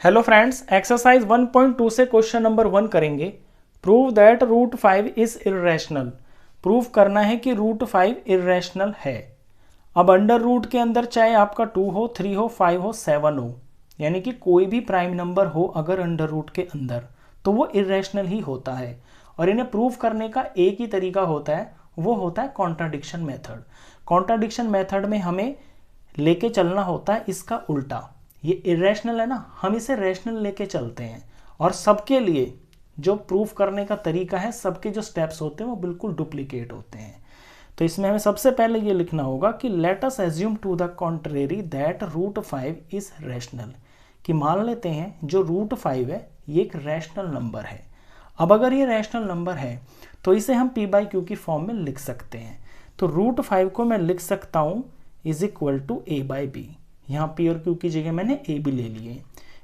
Hello friends, exercise 1.2 से question number 1 करेंगे। Prove that root 5 is irrational. Prove करना है कि रूट 5 इर्रेशनल है। अब अंडर रूट के अंदर चाहे आपका 2 हो, 3 हो, 5 हो, 7 हो, यानी कि कोई भी प्राइम नंबर हो अगर अंडर रूट के अंदर, तो वो इर्रेशनल ही होता है। और इन्हें प्रूव करने का एक ही तरीका होता है, वो होता है कॉन्ट्राडिक्शन मेथड। कॉन्ट्राडिक्शन मेथड में हमें लेके चलना होता है इसका उल्टा। ये इरेशनल है ना, हम इसे रैशनल लेके चलते हैं। और सबके लिए जो प्रूफ करने का तरीका है, सबके जो स्टेप्स होते हैं वो बिल्कुल डुप्लीकेट होते हैं। तो इसमें हमें सबसे पहले ये लिखना होगा कि let us assume to the contrary that root 5 is rational. कि मान लेते हैं जो रूट 5 है ये एक रैशनल नंबर है। अब अगर ये रैशनल नंबर है तो इसे हम p बाई क्यू की फॉर्म में लिख सकते हैं। तो रूट 5 को मैं लिख सकता हूँ is equal to a by B. यहाँ पी और क्यू की जगह मैंने ए बी ले लिए।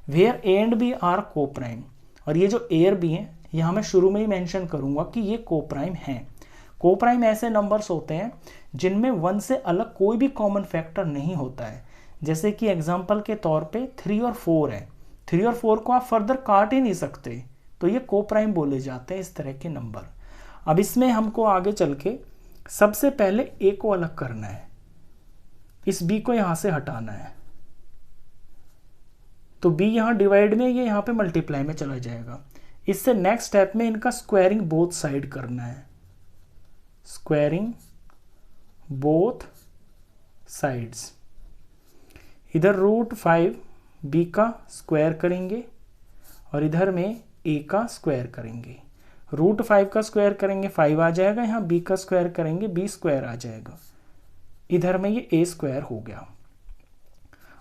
Where A and B are coprime. और ये जो ए और बी हैं, यहाँ मैं शुरू में ही मेंशन करूँगा कि ये को प्राइम हैं। को प्राइम ऐसे नंबर्स होते हैं जिनमें 1 से अलग कोई भी कॉमन फैक्टर नहीं होता है। जैसे कि एग्जाम्पल के तौर पे 3 और 4 है। 3 और 4 को आप फर्दर काट ही नहीं सकते, तो ये को प्राइम बोले जाते हैं इस तरह के नंबर। अब इसमें हमको आगे चल के सबसे पहले ए को अलग करना है, इस b को यहां से हटाना है। तो b यहां डिवाइड में, ये यहां पे मल्टीप्लाई में चला जाएगा। इससे नेक्स्ट स्टेप में इनका स्क्वायरिंग बोथ साइड करना है। Squaring both sides. इधर रूट 5 b का स्क्वायर करेंगे और इधर में a का स्क्वायर करेंगे। रूट 5 का स्क्वायर करेंगे 5 आ जाएगा, यहाँ b का स्क्वायर करेंगे b स्क्वायर आ जाएगा। इधर में ये a स्क्वायर हो गया।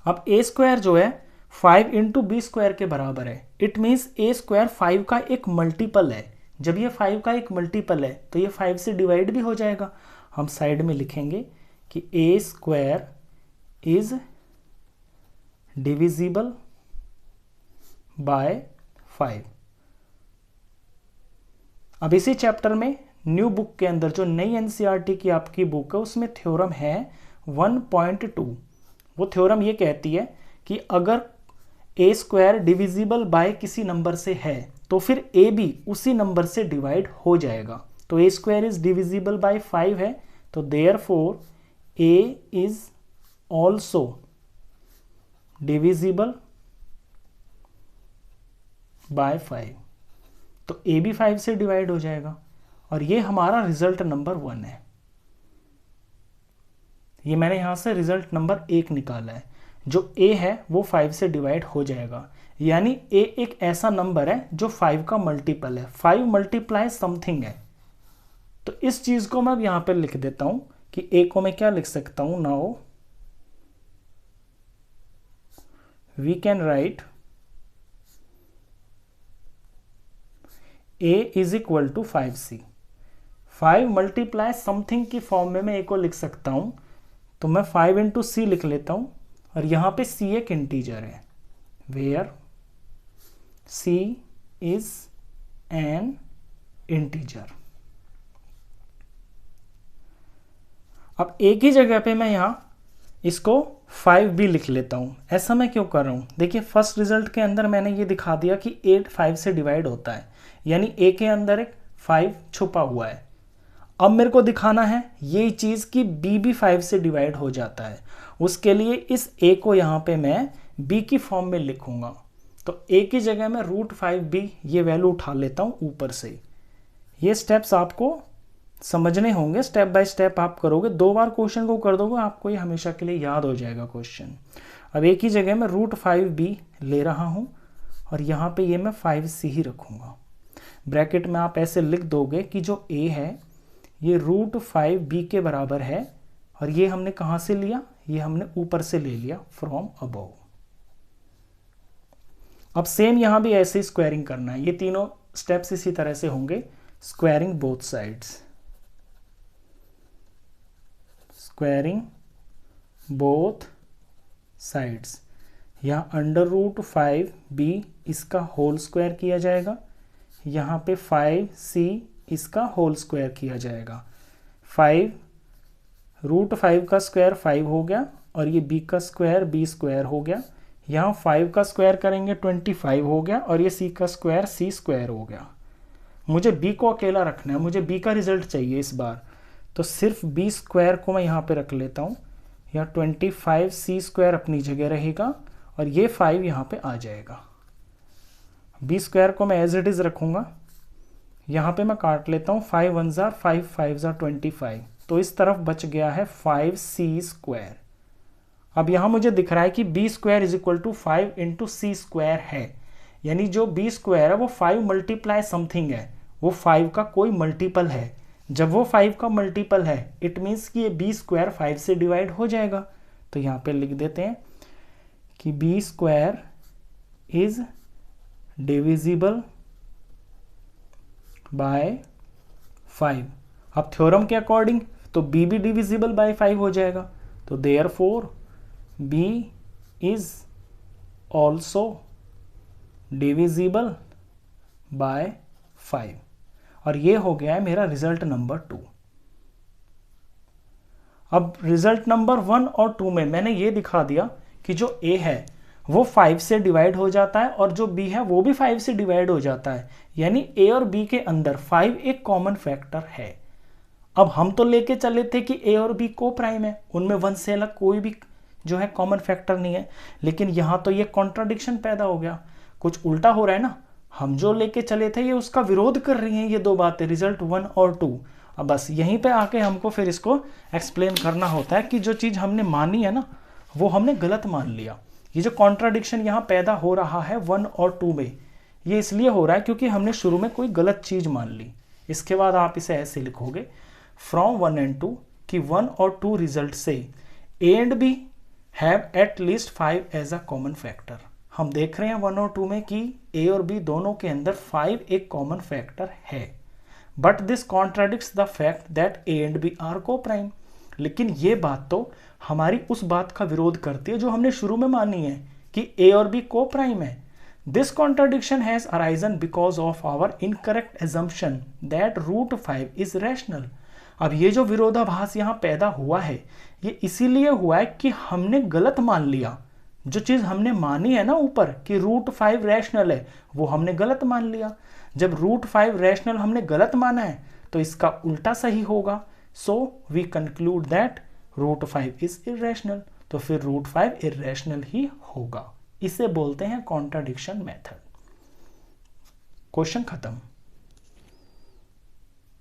अब a स्क्वायर जो है 5 इंटू बी स्क्वायर के बराबर है। इट मीन्स a स्क्वायर 5 का एक मल्टीपल है। जब ये 5 का एक मल्टीपल है तो ये 5 से डिवाइड भी हो जाएगा। हम साइड में लिखेंगे कि a square is divisible by 5। अब इसी चैप्टर में न्यू बुक के अंदर, जो नई एनसीईआरटी की आपकी बुक है, उसमें थ्योरम है 1.2। वो थ्योरम ये कहती है कि अगर ए स्क्वायर डिविजिबल बाय किसी नंबर से है तो फिर ए भी उसी नंबर से डिवाइड हो जाएगा। तो ए स्क्वायर इज डिविजिबल बाय 5 है, तो therefore A is also divisible by 5। तो ए भी 5 से डिवाइड हो जाएगा। और ये हमारा रिजल्ट नंबर 1 है। ये मैंने यहां से रिजल्ट नंबर 1 निकाला है। जो a है वो 5 से डिवाइड हो जाएगा, यानी a एक ऐसा नंबर है जो 5 का मल्टीपल है। 5 मल्टीप्लाई समथिंग है। तो इस चीज को मैं अब यहां पर लिख देता हूं कि a को मैं क्या लिख सकता हूं। Now we can write a is equal to 5c। 5 multiply something की फॉर्म में मैं a को लिख सकता हूं। तो मैं 5 इंटू सी लिख लेता हूं, और यहां पे c एक इंटीजर है। Where c is an integer. अब एक ही जगह पे मैं यहां इसको 5 भी लिख लेता हूं। ऐसा मैं क्यों कर रहा हूं? देखिए, फर्स्ट रिजल्ट के अंदर मैंने ये दिखा दिया कि 8 5 से डिवाइड होता है, यानी a के अंदर एक 5 छुपा हुआ है। अब मेरे को दिखाना है ये चीज कि b भी 5 से डिवाइड हो जाता है। उसके लिए इस a को यहाँ पे मैं b की फॉर्म में लिखूंगा। तो a की जगह मैं रूट 5b ये वैल्यू उठा लेता हूँ ऊपर से। ये स्टेप्स आपको समझने होंगे, स्टेप बाय स्टेप आप करोगे। 2 बार क्वेश्चन को कर दोगे, आपको ये हमेशा के लिए याद हो जाएगा क्वेश्चन। अब एक ही जगह मैं रूट 5b ले रहा हूँ और यहाँ पे ये मैं 5c ही रखूँगा। ब्रैकेट में आप ऐसे लिख दोगे कि जो a है ये रूट 5b के बराबर है, और ये हमने कहाँ से लिया? ये हमने ऊपर से ले लिया, फ्रॉम अबव। अब सेम यहाँ भी ऐसे ही स्क्वायरिंग करना है। ये तीनों स्टेप्स इसी तरह से होंगे। Squaring both sides. Squaring both sides. यहाँ अंडर रूट 5b इसका होल स्क्वायर किया जाएगा, यहाँ पे 5c इसका होल स्क्वायर किया जाएगा। 5 रूट 5 का स्क्वायर 5 हो गया, और ये b का स्क्वायर b स्क्वायर हो गया। यहाँ 5 का स्क्वायर करेंगे 25 हो गया, और ये c का स्क्वायर c स्क्वायर हो गया। मुझे b को अकेला रखना है, मुझे b का रिजल्ट चाहिए इस बार, तो सिर्फ b स्क्वायर को मैं यहाँ पे रख लेता हूँ। यहाँ 25 c स्क्वायर अपनी जगह रहेगा और ये 5 यहाँ पे आ जाएगा। b स्क्वायर को मैं एज इट इज़ रखूँगा, यहाँ पे मैं काट लेता हूँ 5 1 ज़ा 5 5 ज़ा 25, तो इस तरफ बच गया है 5c स्क्वायर। अब यहाँ मुझे दिख रहा है कि b square is equal to 5 into C square है, यानी जो b स्क्वायर है वो 5 मल्टीप्लाई समथिंग है, वो 5 का कोई मल्टीपल है। जब वो 5 का मल्टीपल है इट मीन्स कि ये b स्क्वायर 5 से डिवाइड हो जाएगा। तो यहाँ पे लिख देते हैं कि b square is divisible by 5। अब थ्योरम के अकॉर्डिंग तो b भी डिविजिबल बाय 5 हो जाएगा, तो therefore b is also divisible by 5, और ये हो गया है मेरा रिजल्ट नंबर 2। अब रिजल्ट नंबर 1 और 2 में मैंने ये दिखा दिया कि जो a है वो 5 से डिवाइड हो जाता है और जो b है वो भी 5 से डिवाइड हो जाता है, यानी a और b के अंदर 5 एक कॉमन फैक्टर है। अब हम तो लेके चले थे कि a और b को प्राइम है, उनमें 1 से अलग कोई भी जो है कॉमन फैक्टर नहीं है, लेकिन यहाँ तो ये कॉन्ट्राडिक्शन पैदा हो गया, कुछ उल्टा हो रहा है ना। हम जो लेके चले थे ये उसका विरोध कर रही हैं ये दो बातें, रिजल्ट 1 और 2। अब बस यहीं पे आके हमको फिर इसको एक्सप्लेन करना होता है कि जो चीज़ हमने मानी है ना वो हमने गलत मान लिया। ये जो कॉन्ट्राडिक्शन यहाँ पैदा हो रहा है 1 और 2 में, ये इसलिए हो रहा है क्योंकि हमने शुरू में कोई गलत चीज़ मान ली। इसके बाद आप इसे ऐसे लिखोगे फ्रॉम 1 and 2 कि 1 और 2 रिजल्ट से a and b have at least 5 as a common factor. हम देख रहे हैं 1 और 2 में कि a और b दोनों के अंदर 5 एक कॉमन फैक्टर है, but this contradicts the fact that a and b are coprime. लेकिन ये बात तो हमारी उस बात का विरोध करती है जो हमने शुरू में मानी है कि a और b को प्राइम है। This contradiction has arisen because of our incorrect assumption that root 5 is rational. अब ये जो विरोधाभास यहाँ पैदा हुआ है ये इसीलिए हुआ है कि हमने गलत मान लिया। जो चीज़ हमने मानी है ना ऊपर कि रूट 5 रैशनल है वो हमने गलत मान लिया। जब रूट 5 रैशनल हमने गलत माना है तो इसका उल्टा सही होगा। So we conclude that root 5 is irrational, तो फिर रूट 5 इरेशनल ही होगा। इसे बोलते हैं कॉन्ट्राडिक्शन मेथड। क्वेश्चन खत्म।